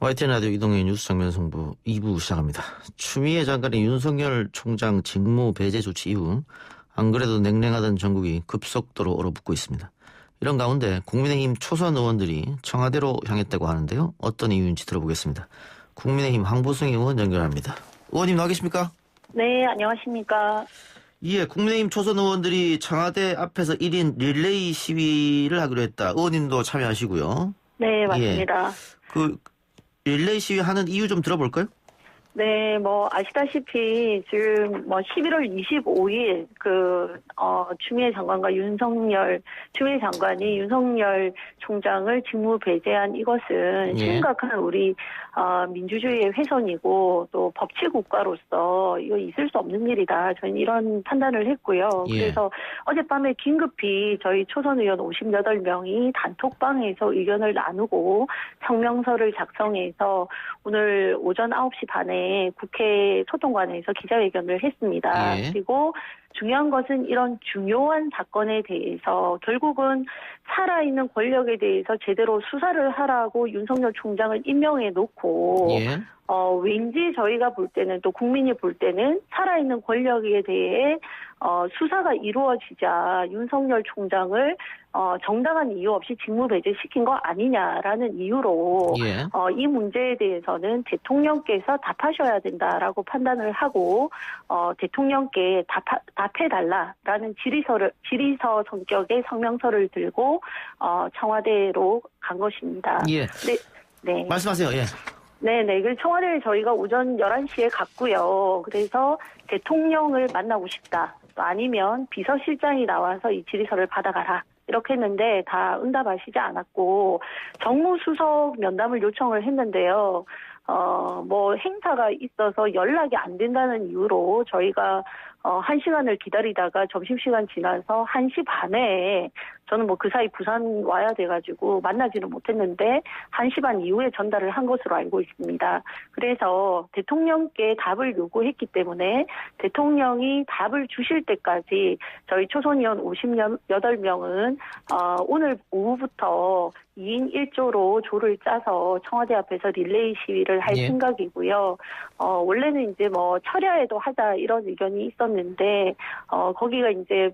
YTN 라디오 이동의 뉴스 정면 승부 2부 시작합니다. 추미애 장관의 윤석열 총장 직무 배제 조치 이후 안 그래도 냉랭하던 전국이 급속도로 얼어붙고 있습니다. 이런 가운데 국민의힘 초선 의원들이 청와대로 향했다고 하는데요. 어떤 이유인지 들어보겠습니다. 국민의힘 황보승 의원 연결합니다. 의원님 나와 계십니까? 네, 안녕하십니까. 예, 국민의힘 초선 의원들이 청와대 앞에서 1인 릴레이 시위를 하기로 했다. 의원님도 참여하시고요. 네, 맞습니다. 예, 릴레이 시위 하는 이유 좀 들어볼까요? 네, 아시다시피 지금 11월 25일 추미애 장관이 윤석열 총장을 직무 배제한 이것은 심각한 우리 민주주의의 훼손이고 또 법치 국가로서 이거 있을 수 없는 일이다. 저희는 이런 판단을 했고요. 그래서 어젯밤에 긴급히 저희 초선 의원 58명이 단톡방에서 의견을 나누고 성명서를 작성해서 오늘 오전 9시 반에 국회 소통관에서 기자회견을 했습니다. 그리고 중요한 것은 이런 중요한 사건에 대해서 결국은 살아있는 권력에 대해서 제대로 수사를 하라고 윤석열 총장을 임명해 놓고 왠지 저희가 볼 때는 또 국민이 볼 때는 살아있는 권력에 대해 수사가 이루어지자 윤석열 총장을 정당한 이유 없이 직무 배제시킨 거 아니냐라는 이유로 이 문제에 대해서는 대통령께서 답하셔야 된다라고 판단을 하고 대통령께 답해달라라는 질의서 성격의 성명서를 들고 청와대로 간 것입니다. 네. 말씀하세요. 네네. 그 청와대에 저희가 오전 11시에 갔고요. 그래서 대통령을 만나고 싶다. 또 아니면 비서실장이 나와서 이 질의서를 받아가라. 이렇게 했는데 다 응답하시지 않았고 정무수석 면담을 요청을 했는데요. 행사가 있어서 연락이 안 된다는 이유로 저희가 1시간을 기다리다가 점심시간 지나서 1시 반에 저는 그 사이 부산 와야 돼가지고 만나지는 못했는데 1시 반 이후에 전달을 한 것으로 알고 있습니다. 그래서 대통령께 답을 요구했기 때문에 대통령이 답을 주실 때까지 저희 초선의원 58명은 오늘 오후부터 2인 1조로 조를 짜서 청와대 앞에서 릴레이 시위를 할 생각이고요. 원래는 이제 철야에도 하자 이런 의견이 있었는데 거기가 이제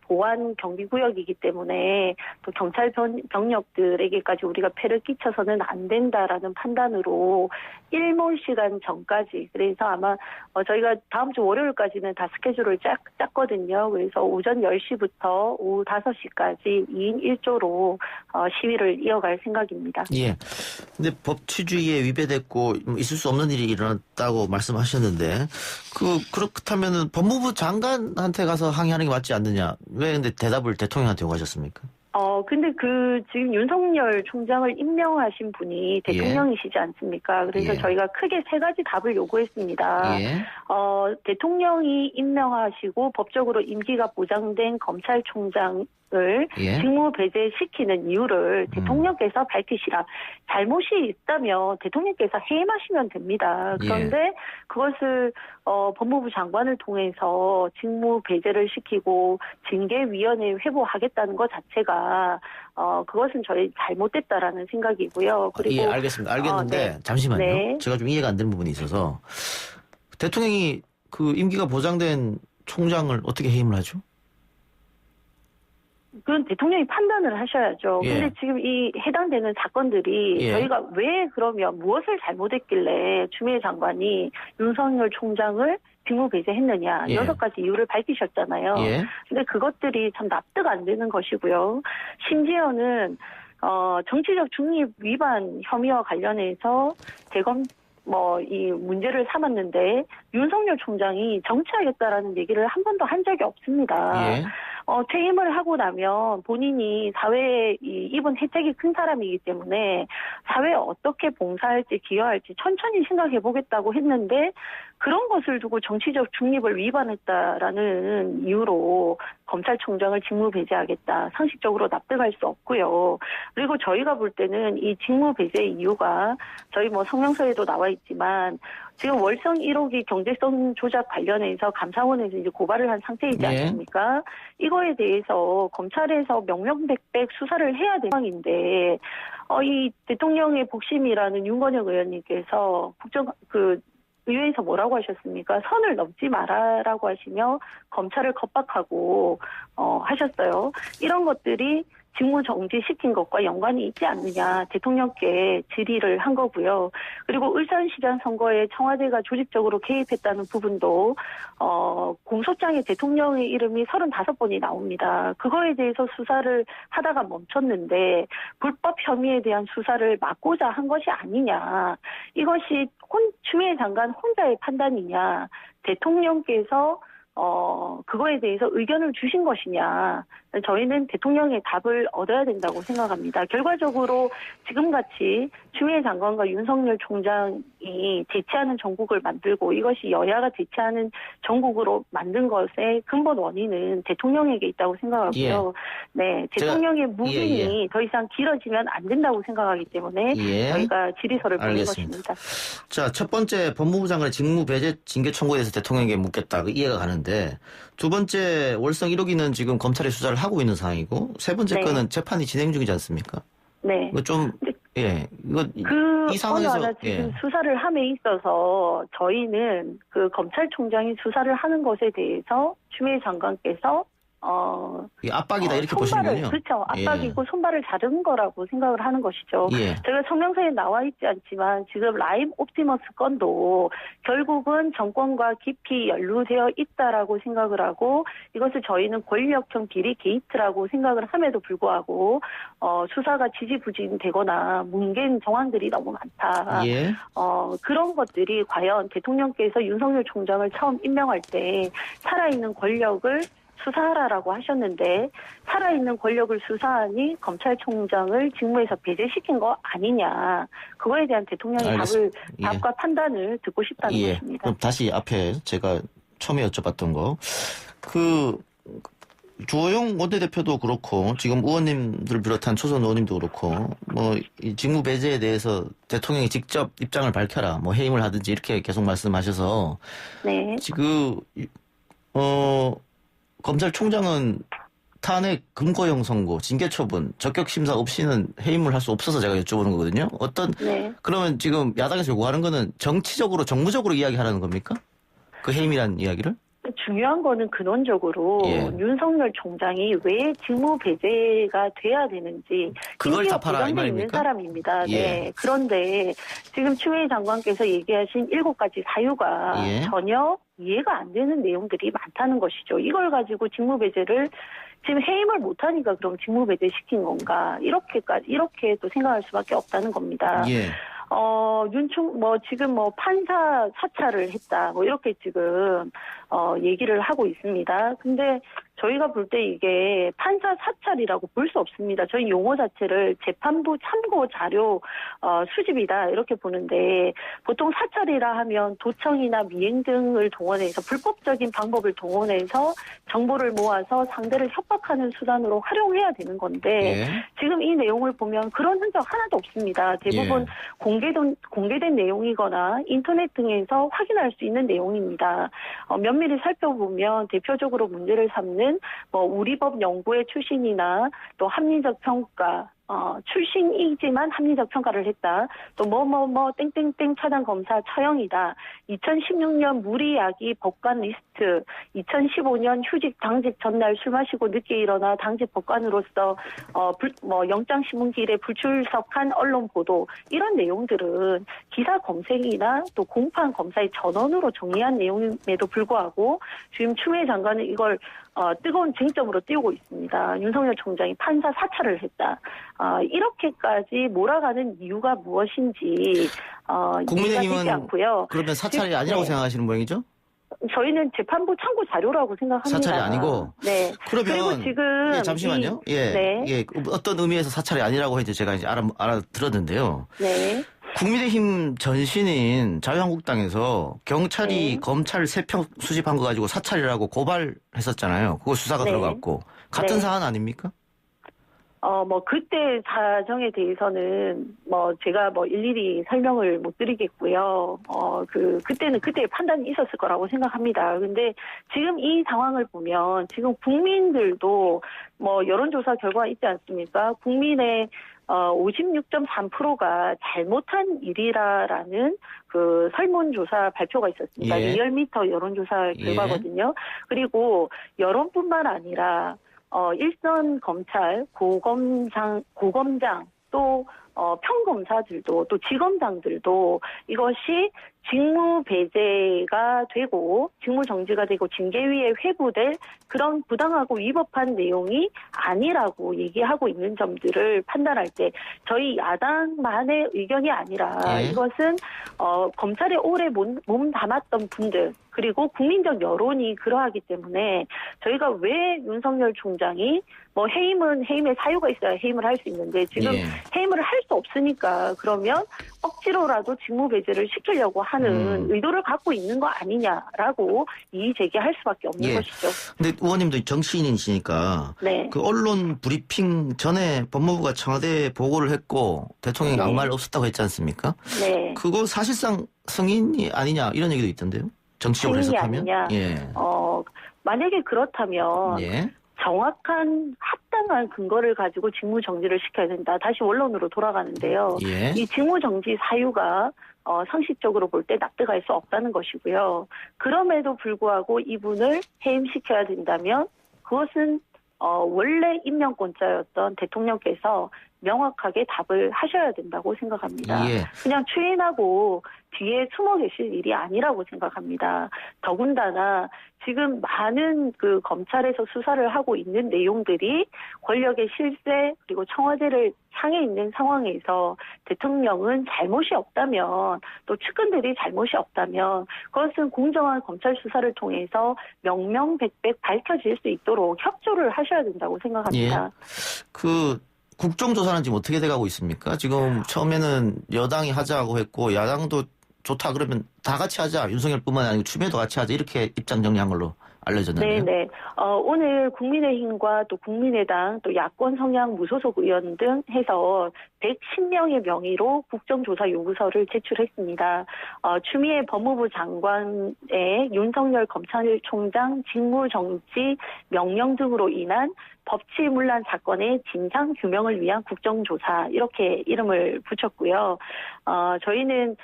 보안 경비구역이기 때문에 또 경찰 병력들에게까지 우리가 폐를 끼쳐서는 안 된다라는 판단으로 일몰시간 전까지 그래서 아마 저희가 다음 주 월요일까지는 다 스케줄을 짰거든요. 그래서 오전 10시부터 오후 5시까지 2인 1조로 시위를 이어갈 생각입니다. 예. 근데 법치주의에 위배됐고 있을 수 없는 일이 일어났다고 말씀하셨는데 그렇다면은 법무부 장관한테 가서 항의하는 게 맞지 않느냐? 왜 근데 대답을 대통령한테 요구하셨습니까? 근데 지금 윤석열 총장을 임명하신 분이 대통령이시지 않습니까? 그래서 저희가 크게 3가지 답을 요구했습니다. 대통령이 임명하시고 법적으로 임기가 보장된 검찰총장을 직무 배제시키는 이유를 대통령께서 밝히시라. 잘못이 있다면 대통령께서 해임하시면 됩니다. 그런데 그것을 법무부 장관을 통해서 직무 배제를 시키고 징계위원회에 회부하겠다는 것 자체가 그것은 저희 잘못됐다라는 생각이고요. 그리고 알겠습니다. 알겠는데 잠시만요. 제가 좀 이해가 안 되는 부분이 있어서 대통령이 임기가 보장된 총장을 어떻게 해임을 하죠? 그건 대통령이 판단을 하셔야죠. 근데 지금 이 해당되는 사건들이 저희가 왜 그러면 무엇을 잘못했길래 추미애 장관이 윤석열 총장을 직무 배제했느냐 6가지 이유를 밝히셨잖아요. 근데 그것들이 참 납득 안 되는 것이고요. 심지어는 정치적 중립 위반 혐의와 관련해서 대검 이 문제를 삼았는데 윤석열 총장이 정치하겠다라는 얘기를 한 번도 한 적이 없습니다. 퇴임을 하고 나면 본인이 사회에 입은 혜택이 큰 사람이기 때문에 사회에 어떻게 봉사할지 기여할지 천천히 생각해 보겠다고 했는데 그런 것을 두고 정치적 중립을 위반했다라는 이유로 검찰총장을 직무 배제하겠다. 상식적으로 납득할 수 없고요. 그리고 저희가 볼 때는 이 직무 배제 이유가 저희 성명서에도 나와 있지만 지금 월성 1호기 경제성 조작 관련해서 감사원에서 이제 고발을 한 상태이지 않습니까? 이거에 대해서 검찰에서 명명백백 수사를 해야 되는 상황인데 이 대통령 대통령의 복심이라는 윤건혁 의원님께서 의회에서 뭐라고 하셨습니까? 선을 넘지 마라라고 하시며 검찰을 겁박하고 하셨어요. 이런 것들이 직무 정지시킨 것과 연관이 있지 않느냐 대통령께 질의를 한 거고요. 그리고 울산시장 선거에 청와대가 조직적으로 개입했다는 부분도 공소장에 대통령의 이름이 35번이 나옵니다. 그거에 대해서 수사를 하다가 멈췄는데 불법 혐의에 대한 수사를 막고자 한 것이 아니냐. 이것이 추미애 장관 혼자의 판단이냐. 대통령께서 그거에 대해서 의견을 주신 것이냐. 저희는 대통령의 답을 얻어야 된다고 생각합니다. 결과적으로 지금같이 추미애 장관과 윤석열 총장이 대치하는 정국을 만들고 이것이 여야가 대치하는 정국으로 만든 것의 근본 원인은 대통령에게 있다고 생각하고요. 예. 네, 대통령의 묵인이 예. 더 이상 길어지면 안 된다고 생각하기 때문에 저희가 질의서를 보낸 알겠습니다. 것입니다. 자, 첫 번째 법무부 장관의 직무 배제 징계 청구에 대해서 대통령에게 묻겠다. 이해가 가는데 두 번째 월성 1호기는 지금 검찰이 수사를 하고 있는 상황이고 세 번째 네. 건은 재판이 진행 중이지 않습니까? 네. 이거 좀 이거 이 상황에서 어느 하나 지금 수사를 함에 있어서 저희는 그 검찰총장이 수사를 하는 것에 대해서 추미애 장관께서 이 압박이다 이렇게 보시는군요. 그렇죠. 압박이고 손발을 자른 거라고 생각을 하는 것이죠. 제가 성명서에 나와 있지 않지만 지금 라임 옵티머스 건도 결국은 정권과 깊이 연루되어 있다라고 생각을 하고 이것을 저희는 권력형 비리 게이트라고 생각을 함에도 불구하고 수사가 지지부진되거나 뭉갠 정황들이 너무 많다. 그런 것들이 과연 대통령께서 윤석열 총장을 처음 임명할 때 살아있는 권력을 수사하라라고 하셨는데 살아있는 권력을 수사하니 검찰총장을 직무에서 배제시킨 거 아니냐. 그거에 대한 대통령의 답과 판단을 듣고 싶다는 것입니다. 그럼 다시 앞에 제가 처음에 여쭤봤던 거. 주호영 원내대표도 그렇고 지금 의원님들 비롯한 초선 의원님도 그렇고 이 직무 배제에 대해서 대통령이 직접 입장을 밝혀라. 해임을 하든지 이렇게 계속 말씀하셔서 지금 검찰총장은 탄핵 금고형 선고, 징계 처분, 적격 심사 없이는 해임을 할 수 없어서 제가 여쭤보는 거거든요. 그러면 지금 야당에서 요구하는 거는 정치적으로, 정무적으로 이야기하라는 겁니까? 그 해임이라는 이야기를? 중요한 거는 근원적으로 윤석열 총장이 왜 직무 배제가 돼야 되는지 그걸 답하라 이 말입니까? 있는 사람입니다. 네. 그런데 지금 추미애 장관께서 얘기하신 7가지 사유가 전혀 이해가 안 되는 내용들이 많다는 것이죠. 이걸 가지고 직무 배제를 지금 해임을 못하니까 그럼 직무 배제 시킨 건가 이렇게 또 생각할 수밖에 없다는 겁니다. 지금 판사 사찰을 했다. 이렇게 지금, 얘기를 하고 있습니다. 근데 저희가 볼 때 이게 판사 사찰이라고 볼 수 없습니다. 저희 용어 자체를 재판부 참고 자료, 수집이다. 이렇게 보는데 보통 사찰이라 하면 도청이나 미행 등을 동원해서 불법적인 방법을 동원해서 정보를 모아서 상대를 협박하는 수단으로 활용해야 되는 건데 지금 이 내용을 보면 그런 흔적 하나도 없습니다. 대부분 공개된 내용이거나 인터넷 등에서 확인할 수 있는 내용입니다. 면밀히 살펴보면 대표적으로 문제를 삼는 우리법 연구회 출신이나 또 합리적 평가 출신이지만 합리적 평가를 했다. 또 땡땡땡 차단 검사 처형이다. 2016년 무리야기 법관 리스트, 2015년 휴직 당직 전날 술 마시고 늦게 일어나 당직 법관으로서 영장 신문길에 불출석한 언론 보도 이런 내용들은 기사 검색이나 또 공판 검사의 전원으로 정리한 내용임에도 불구하고 지금 추미애 장관은 이걸 뜨거운 쟁점으로 띄우고 있습니다. 윤석열 총장이 판사 사찰을 했다. 이렇게까지 몰아가는 이유가 무엇인지 국민의힘은 않고요. 그러면 사찰이 아니라고 생각하시는 모양이죠? 저희는 재판부 참고 자료라고 생각합니다. 사찰이 아니고? 네. 그러면 그리고 지금 잠시만요. 어떤 의미에서 사찰이 아니라고 해서 제가 이제 알아들었는데요. 국민의힘 전신인 자유한국당에서 경찰이 검찰 3명 수집한 거 가지고 사찰이라고 고발했었잖아요. 그거 수사가 들어갔고. 같은 사안 아닙니까? 그때 사정에 대해서는 제가 일일이 설명을 못 드리겠고요. 그때는 그때의 판단이 있었을 거라고 생각합니다. 근데 지금 이 상황을 보면 지금 국민들도 여론조사 결과가 있지 않습니까? 국민의 56.3%가 잘못한 일이라라는 그 설문조사 발표가 있었습니다. 예. 리얼미터 여론조사 결과거든요. 그리고 여론뿐만 아니라 일선 검찰, 고검장 또 평검사들도 또 지검장들도 이것이 직무 배제가 되고 직무 정지가 되고 징계위에 회부될 그런 부당하고 위법한 내용이 아니라고 얘기하고 있는 점들을 판단할 때 저희 야당만의 의견이 아니라 이것은 검찰에 오래 몸 담았던 분들 그리고 국민적 여론이 그러하기 때문에 저희가 왜 윤석열 총장이 해임은 해임의 사유가 있어야 해임을 할 수 있는데 지금 해임을 할 수 없으니까 그러면 억지로라도 직무 배제를 시키려고 하는 의도를 갖고 있는 거 아니냐라고 이의 제기할 수밖에 없는 것이죠. 근데 의원님도 정치인이시니까 네. 그 언론 브리핑 전에 법무부가 청와대에 보고를 했고 대통령이 아무 말 없었다고 했지 않습니까? 네. 그거 사실상 승인이 아니냐 이런 얘기도 있던데요. 정치적으로 해석하면. 아니냐. 만약에 그렇다면 정확한 합당한 근거를 가지고 직무정지를 시켜야 된다. 다시 원론으로 돌아가는데요. 이 직무정지 사유가 상식적으로 볼 때 납득할 수 없다는 것이고요. 그럼에도 불구하고 이분을 해임시켜야 된다면 그것은 원래 임명권자였던 대통령께서 명확하게 답을 하셔야 된다고 생각합니다. 그냥 추인하고 뒤에 숨어 계실 일이 아니라고 생각합니다. 더군다나 지금 많은 그 검찰에서 수사를 하고 있는 내용들이 권력의 실세 그리고 청와대를 향해 있는 상황에서 대통령은 잘못이 없다면 또 측근들이 잘못이 없다면 그것은 공정한 검찰 수사를 통해서 명명백백 밝혀질 수 있도록 협조를 하셔야 된다고 생각합니다. 국정조사는 지금 어떻게 돼가고 있습니까? 지금 처음에는 여당이 하자고 했고 야당도 좋다 그러면 다 같이 하자. 윤석열뿐만 아니고 추미애도 같이 하자. 이렇게 입장 정리한 걸로 알려졌는데요. 네. 오늘 국민의힘과 또 국민의당 또 야권 성향 무소속 의원 등 해서 110명의 명의로 국정조사 요구서를 제출했습니다. 추미애 법무부 장관의 윤석열 검찰총장 직무정지 명령 등으로 인한 법치문란 사건의 진상 규명을 위한 국정조사 이렇게 이름을 붙였고요. 저희는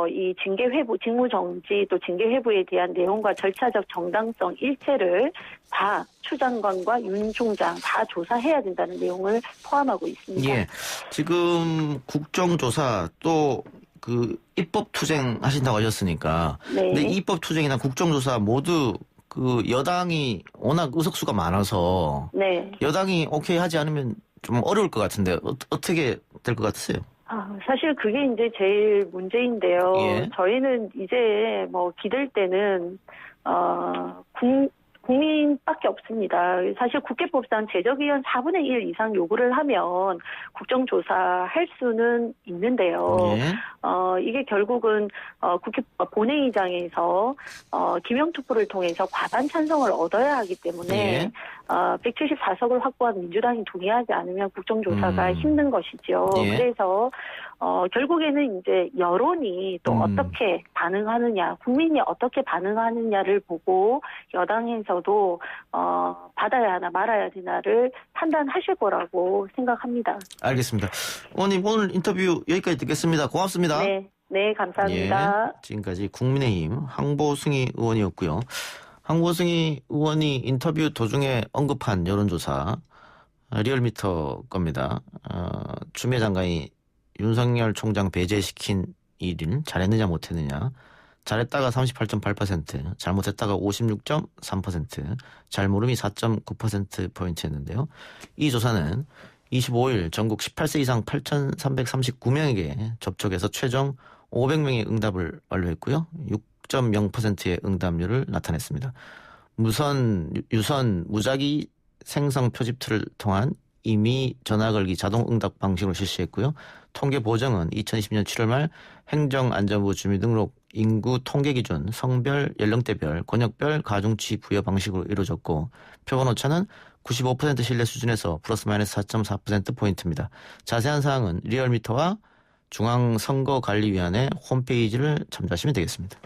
이 징계 회부, 직무정지 또 징계 회부에 대한 내용과 절차적 정당성 일체를 다 추 장관과 윤 총장 다 조사해야 된다는 내용을 포함하고 있습니다. 지금 국정조사 또 그 입법투쟁 하신다고 하셨으니까 근데 입법투쟁이나 국정조사 모두 그 여당이 워낙 의석수가 많아서 여당이 오케이 하지 않으면 좀 어려울 것 같은데 어떻게 될 것 같으세요? 사실 그게 이제 제일 문제인데요. 저희는 이제 기댈 때는 국민밖에 없습니다. 사실 국회법상 제적의원 4분의 1 이상 요구를 하면 국정조사 할 수는 있는데요. 이게 결국은 국회 본회의장에서 기명투표를 통해서 과반 찬성을 얻어야 하기 때문에 174석을 확보한 민주당이 동의하지 않으면 국정조사가 힘든 것이죠. 그래서 결국에는 이제 여론이 또 어떻게 반응하느냐, 국민이 어떻게 반응하느냐를 보고 여당에서도 받아야 하나 말아야 되나를 판단하실 거라고 생각합니다. 알겠습니다. 의원님 오늘 인터뷰 여기까지 듣겠습니다. 고맙습니다. 네, 감사합니다. 지금까지 국민의힘 황보승희 의원이었고요. 황보승희 의원이 인터뷰 도중에 언급한 여론조사 리얼미터 겁니다. 추미애 장관이 윤석열 총장 배제시킨 일을 잘했느냐 못했느냐. 잘했다가 38.8%, 잘못했다가 56.3%, 잘모름이 4.9%포인트였는데요. 이 조사는 25일 전국 18세 이상 8,339명에게 접촉해서 최종 500명의 응답을 완료했고요. 6.0%의 응답률을 나타냈습니다. 유선 무작위 생성 표집틀을 통한 임의 전화 걸기 자동 응답 방식으로 실시했고요. 통계 보정은 2020년 7월 말 행정안전부 주민등록 인구 통계 기준 성별, 연령대별, 권역별 가중치 부여 방식으로 이루어졌고 표본 오차는 95% 신뢰 수준에서 플러스 마이너스 4.4%포인트입니다. 자세한 사항은 리얼미터와 중앙선거관리위원회 홈페이지를 참조하시면 되겠습니다.